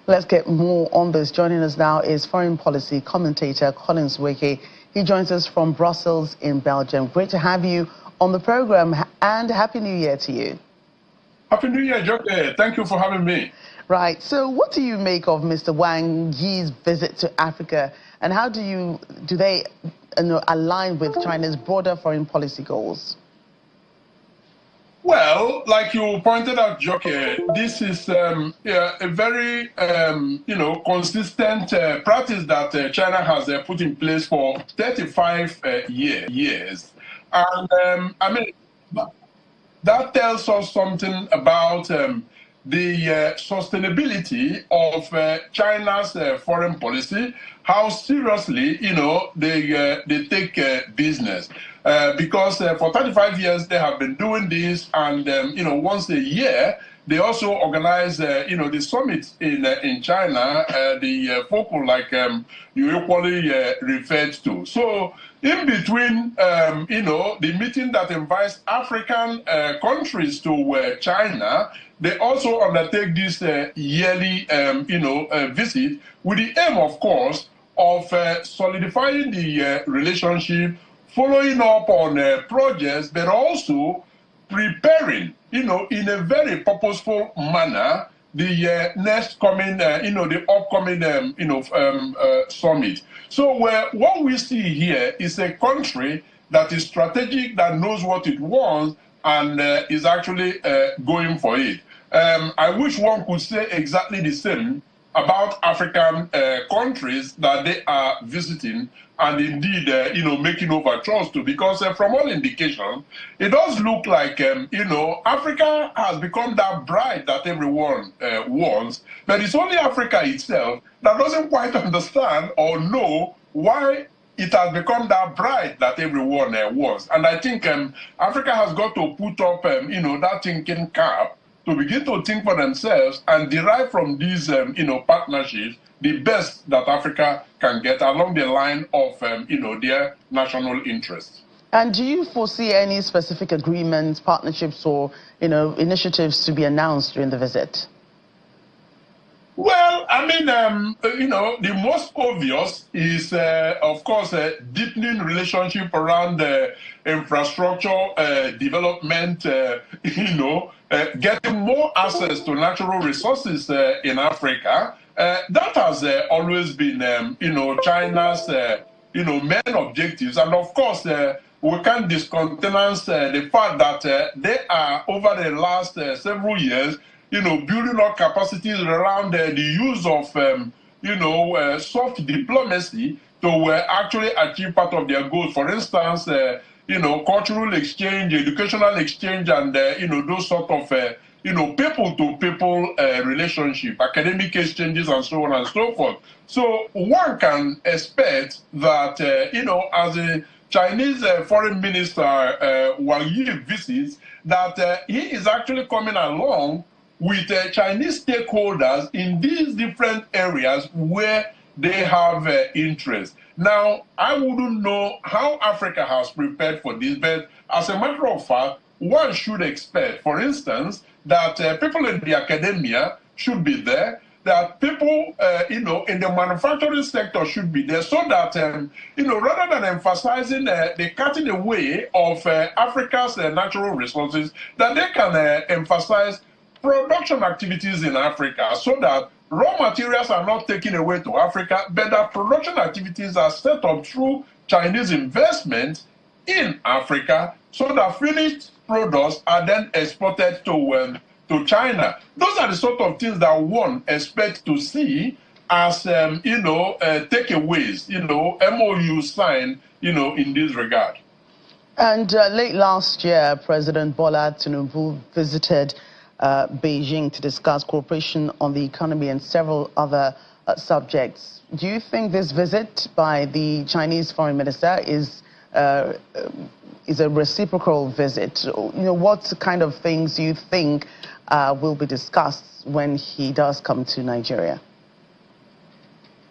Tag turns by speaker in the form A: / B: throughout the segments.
A: Let's get more on this. Joining us now is foreign policy commentator Nweke. He joins us from Brussels in Belgium. Great to have you on the program, and Happy New Year to you.
B: Happy New Year, Nweke. Thank you for having me.
A: Right. So what do you make of Mr. Wang Yi's visit to Africa, and how do they align with China's broader foreign policy goals?
B: Well, like you pointed out, Nweke, this is a very consistent practice that China has put in place for 35 years. And I mean, that tells us something about the sustainability of China's foreign policy, how seriously, they take business. Because for 35 years they have been doing this, and once a year they also organize the summit in China, the focal like you equally referred to. So in between the meeting that invites African countries to China, they also undertake this yearly visit with the aim, of course, of solidifying the relationship, following up on projects, but also preparing, in a very purposeful manner, the next coming, the upcoming, summit. So what we see here is a country that is strategic, that knows what it wants, and is actually going for it. I wish one could say exactly the same about African countries that they are visiting and indeed, making overtures to, because from all indications, it does look like, Africa has become that bride that everyone wants, but it's only Africa itself that doesn't quite understand or know why it has become that bride that everyone wants. And I think Africa has got to put up, that thinking cap to begin to think for themselves and derive from these, partnerships the best that Africa can get along the line of, their national interests.
A: And do you foresee any specific agreements, partnerships, or, initiatives to be announced during the visit?
B: Well, I mean, the most obvious is, of course, deepening relationship around infrastructure development, getting more access to natural resources in Africa. That has always been, China's, main objectives. And of course, we can't discountenance the fact that they are, over the last several years, building up capacities around the use of, soft diplomacy to actually achieve part of their goals. For instance, cultural exchange, educational exchange, and, those sort of, people-to-people relationship, academic exchanges, and so on and so forth. So one can expect that, as a Chinese foreign minister Wang Yi visits, that he is actually coming along with Chinese stakeholders in these different areas where they have interest. Now, I wouldn't know how Africa has prepared for this, but as a matter of fact, one should expect, for instance, that people in the academia should be there, that people, in the manufacturing sector should be there, so that, rather than emphasizing the cutting away of Africa's natural resources, that they can emphasize production activities in Africa, so that raw materials are not taken away to Africa, but that production activities are set up through Chinese investment in Africa, so that finished products are then exported to China. Those are the sort of things that one expects to see as, takeaways, MOU signed, in this regard.
A: And late last year, President Bola Tinubu visited Beijing to discuss cooperation on the economy and several other subjects. Do you think this visit by the Chinese foreign minister is a reciprocal visit? What kind of things do you think will be discussed when he does come to Nigeria?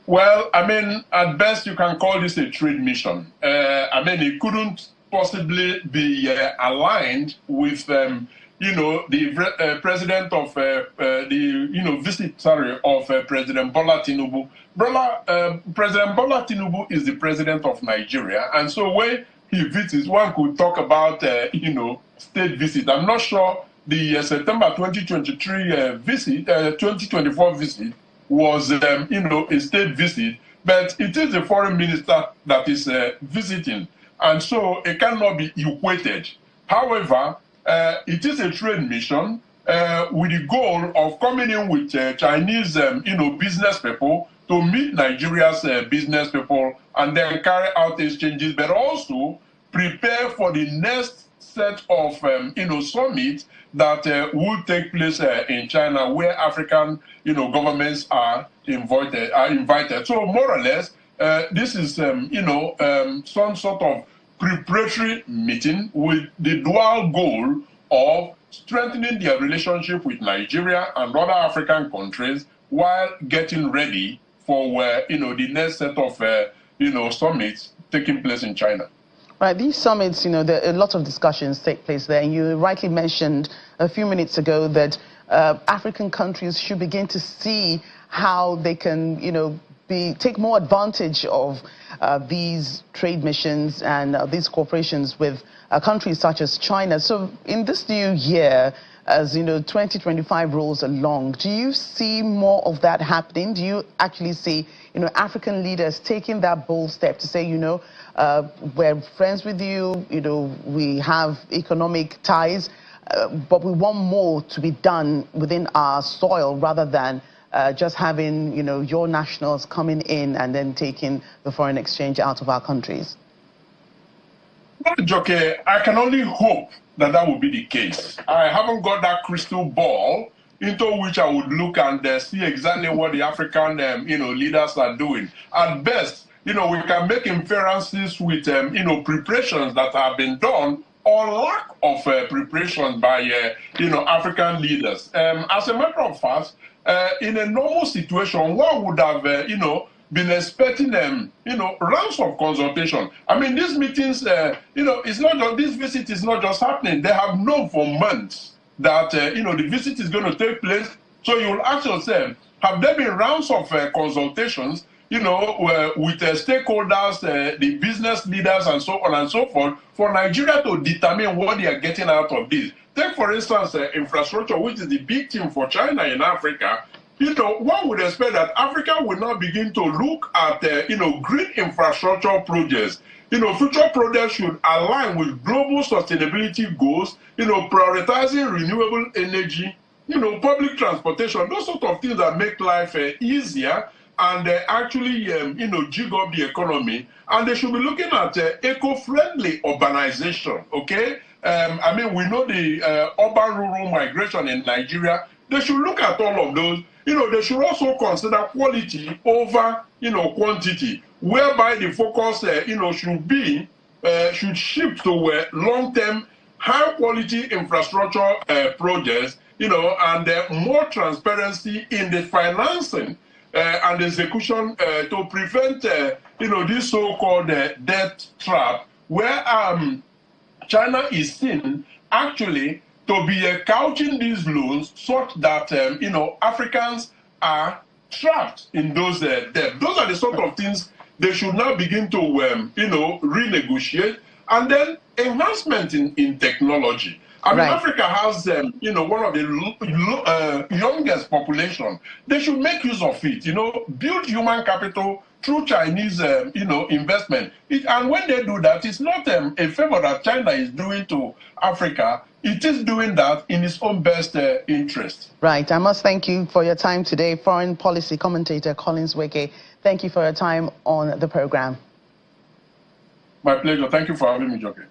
B: Well, I mean, at best you can call this a trade mission. I mean, it couldn't possibly be aligned with the president of visit of President Bola Tinubu. President Bola Tinubu is the president of Nigeria, and so when he visits, one could talk about state visit. I'm not sure the September 2023 visit, 2024 visit was a state visit, but it is the foreign minister that is visiting, and so it cannot be equated. However, it is a trade mission with the goal of coming in with Chinese, business people to meet Nigeria's business people and then carry out exchanges, but also prepare for the next set of, summits that will take place in China, where African, governments are invited. So more or less, this is, some sort of preparatory meeting with the dual goal of strengthening their relationship with Nigeria and other African countries while getting ready for the next set of summits taking place in China.
A: Right, these summits, there are a lot of discussions take place there, and you rightly mentioned a few minutes ago that African countries should begin to see how they can, take more advantage of these trade missions and these cooperations with countries such as China. So in this new year, as 2025 rolls along, do you see more of that happening? Do you actually see African leaders taking that bold step to say, we're friends with you, we have economic ties, but we want more to be done within our soil rather than just having, your nationals coming in and then taking the foreign exchange out of our countries?
B: Well, Joke, I can only hope that will be the case. I haven't got that crystal ball into which I would look and see exactly what the African, leaders are doing. At best, we can make inferences with, preparations that have been done or lack of preparation by, African leaders. As a matter of fact, in a normal situation, one would have, been expecting, rounds of consultation. I mean, these meetings, it's not just, this visit is not just happening. They have known for months that, the visit is going to take place. So you'll ask yourself, have there been rounds of consultations, with stakeholders, the business leaders, and so on and so forth, for Nigeria to determine what they are getting out of this? Take, for instance, infrastructure, which is the big thing for China in Africa. One would expect that Africa will now begin to look at, green infrastructure projects. Future projects should align with global sustainability goals, prioritizing renewable energy, public transportation, those sort of things that make life easier and actually, jig up the economy. And they should be looking at eco-friendly urbanization, okay? I mean, we know the urban-rural migration in Nigeria. They should look at all of those. They should also consider quality over, quantity, whereby the focus, should shift to long-term, high-quality infrastructure projects, and more transparency in the financing and execution to prevent, this so-called debt trap, where China is seen actually to be couching these loans such that, Africans are trapped in those debts. Those are the sort of things they should now begin to, renegotiate. And then enhancement in technology. I mean, Africa has, one of the youngest population. They should make use of it, build human capital through Chinese, investment. And when they do that, it's not a favor that China is doing to Africa. It is doing that in its own best interest.
A: Right. I must thank you for your time today. Foreign policy commentator Collins Nweke, thank you for your time on the program.
B: My pleasure. Thank you for having me, Joke.